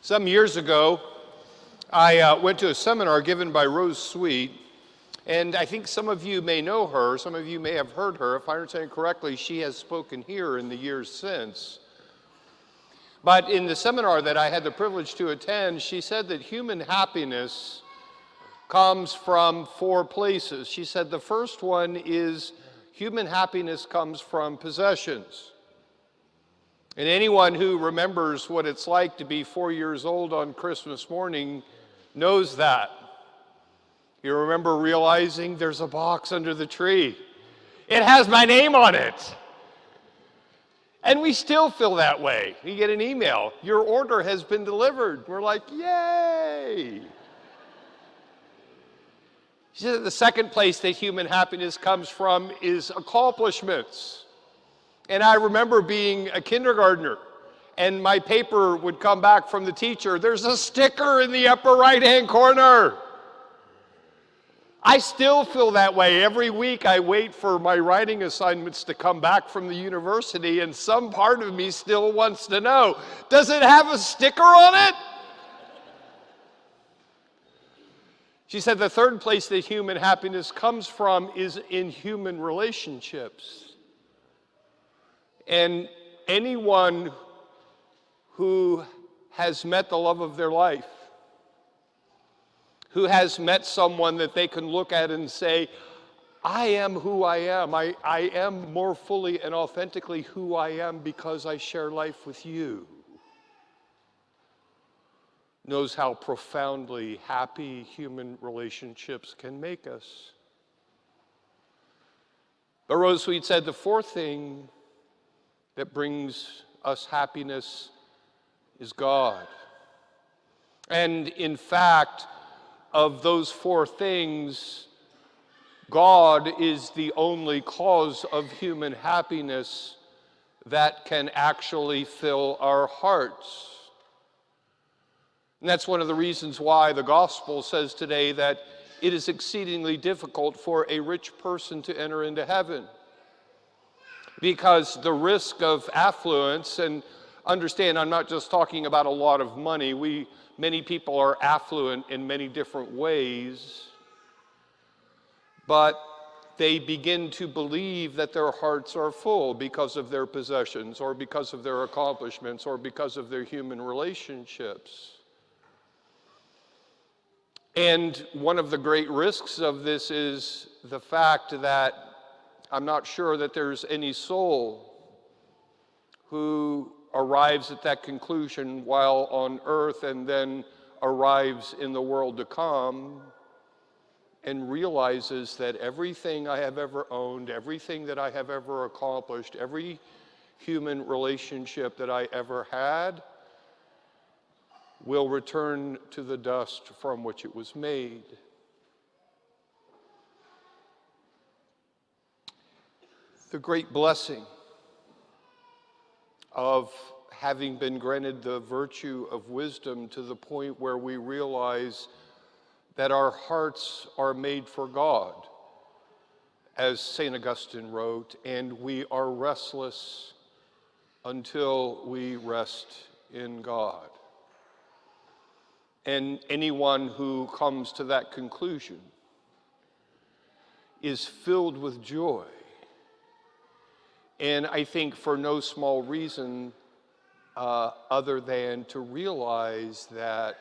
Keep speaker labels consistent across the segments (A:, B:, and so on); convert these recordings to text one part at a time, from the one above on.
A: Some years ago, I went to a seminar given by Rose Sweet, and I think some of you may know her, some of you may have heard her. If I understand correctly, she has spoken here in the years since. But in the seminar that I had the privilege to attend, she said that human happiness comes from four places. She said the first one is human happiness comes from possessions. And anyone who remembers what it's like to be 4 years old on Christmas morning knows that. You remember realizing there's a box under the tree. It has my name on it. And we still feel that way. You get an email, your order has been delivered. We're like, yay! She said the second place that human happiness comes from is accomplishments. And I remember being a kindergartner, and my paper would come back from the teacher. There's a sticker in the upper right-hand corner. I still feel that way. Every week I wait for my writing assignments to come back from the university, and some part of me still wants to know, does it have a sticker on it? She said the third place that human happiness comes from is in human relationships. And anyone who has met the love of their life, who has met someone that they can look at and say, I am who I am. I am more fully and authentically who I am because I share life with you, knows how profoundly happy human relationships can make us. But Rose Sweet said the fourth thing that brings us happiness is God. And in fact, of those four things, God is the only cause of human happiness that can actually fill our hearts. And that's one of the reasons why the gospel says today that it is exceedingly difficult for a rich person to enter into heaven. Because the risk of affluence, and understand, I'm not just talking about a lot of money. Many people are affluent in many different ways, but they begin to believe that their hearts are full because of their possessions, or because of their accomplishments, or because of their human relationships. And one of the great risks of this is the fact that I'm not sure that there's any soul who arrives at that conclusion while on earth and then arrives in the world to come and realizes that everything I have ever owned, everything that I have ever accomplished, every human relationship that I ever had will return to the dust from which it was made. The great blessing of having been granted the virtue of wisdom to the point where we realize that our hearts are made for God, as St. Augustine wrote, and we are restless until we rest in God. And anyone who comes to that conclusion is filled with joy. And I think for no small reason other than to realize that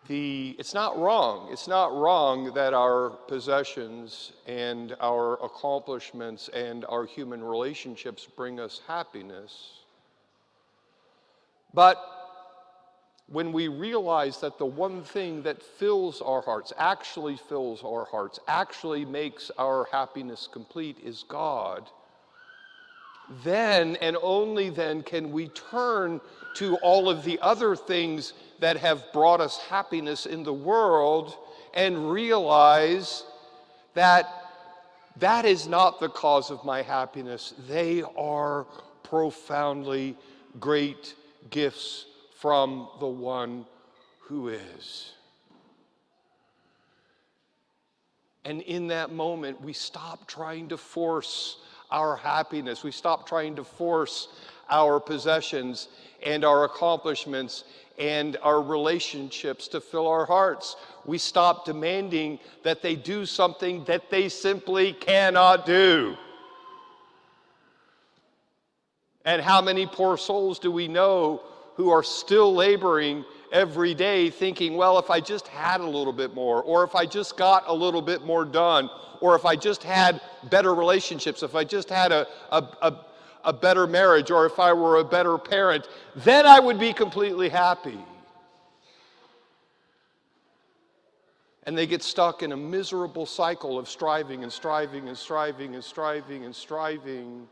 A: it's not wrong. It's not wrong that our possessions and our accomplishments and our human relationships bring us happiness. But when we realize that the one thing that fills our hearts, actually makes our happiness complete is God, then and only then can we turn to all of the other things that have brought us happiness in the world and realize that that is not the cause of my happiness. They are profoundly great gifts from the one who is. And in that moment, we stop trying to force our happiness. We stop trying to force our possessions, and our accomplishments and our relationships to fill our hearts. We stop demanding that they do something that they simply cannot do. And how many poor souls do we know who are still laboring every day thinking, well, if I just had a little bit more, or if I just got a little bit more done, or if I just had better relationships, if I just had a better marriage, or if I were a better parent, then I would be completely happy. And they get stuck in a miserable cycle of striving and striving and striving and striving and striving.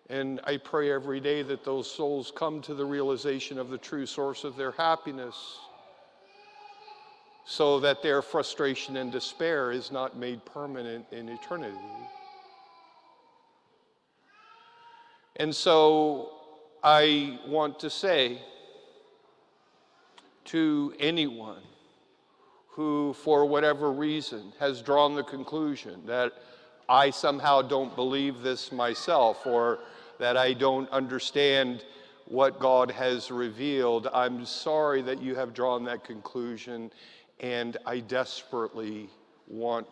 A: And I pray every day that those souls come to the realization of the true source of their happiness, so that their frustration and despair is not made permanent in eternity. And so I want to say to anyone who, for whatever reason, has drawn the conclusion that I somehow don't believe this myself, or that I don't understand what God has revealed, I'm sorry that you have drawn that conclusion, and I desperately want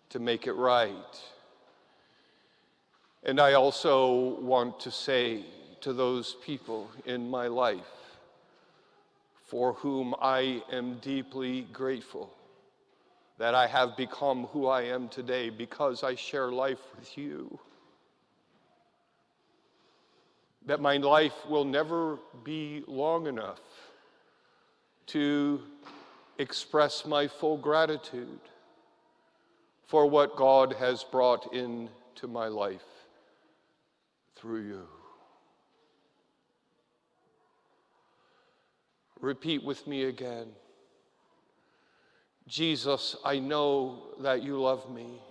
A: to make it right. And I also want to say to those people in my life for whom I am deeply grateful that I have become who I am today because I share life with you, that my life will never be long enough to express my full gratitude for what God has brought into my life through you. Repeat with me again. Jesus, I know that you love me.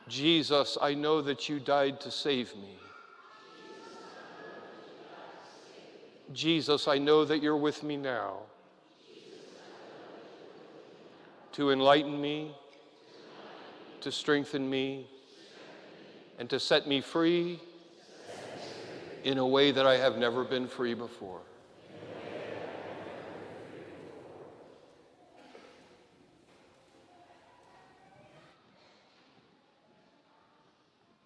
A: Jesus, I know that you died to save me. Jesus, I know that you're with me now to enlighten me, to strengthen me, and to set me free in a way that I have never been free before.